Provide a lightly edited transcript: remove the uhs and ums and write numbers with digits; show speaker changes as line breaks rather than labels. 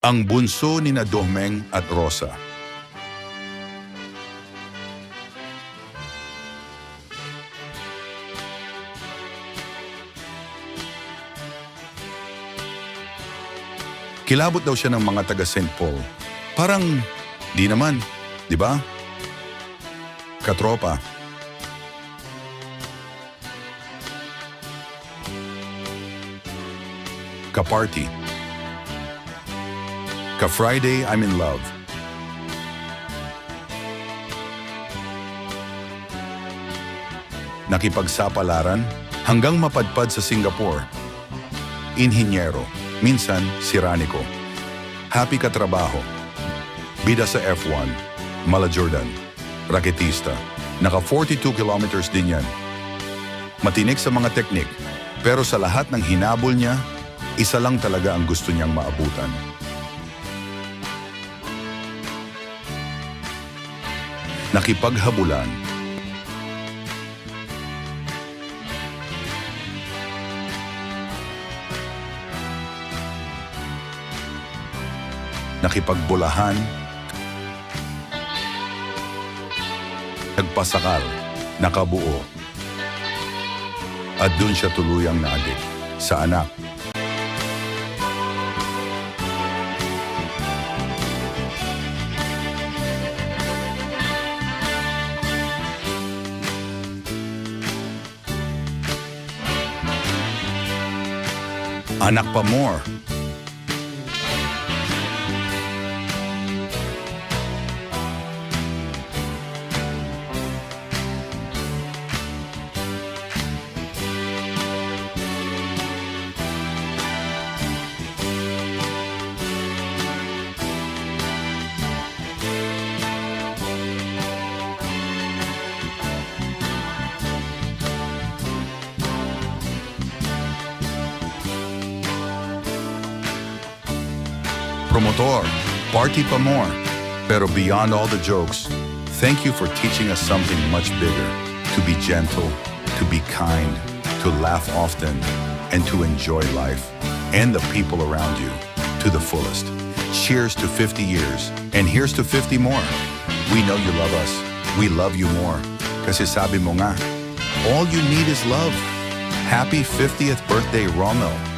Ang bunso ni na Domeng at Rosa. Kilabot daw siya ng mga taga St. Paul. Parang, di naman, di ba? Katropa. Ka-party. Ka-Friday, I'm in love. Nakipagsapalaran hanggang mapadpad sa Singapore. Inhinyero, minsan siraniko. Happy katrabaho. Bida sa F1, Mala Jordan. Raketista. Naka 42 kilometers din yan. Matinik sa mga teknik, pero sa lahat ng hinabol niya, isa lang talaga ang gusto niyang maabutan. Nakipaghabulan. Nakipagbulahan. Nagpasakal. Nakabuo. At dun siya tuluyang naadik sa anak. Anak pa more. Promotor, party pa more. Pero beyond all the jokes, thank you for teaching us something much bigger. To be gentle, to be kind, to laugh often, and to enjoy life and the people around you to the fullest. Cheers to 50 years, and here's to 50 more. We know you love us. We love you more. Kasi sabi mo nga, all you need is love. Happy 50th birthday, Rommel.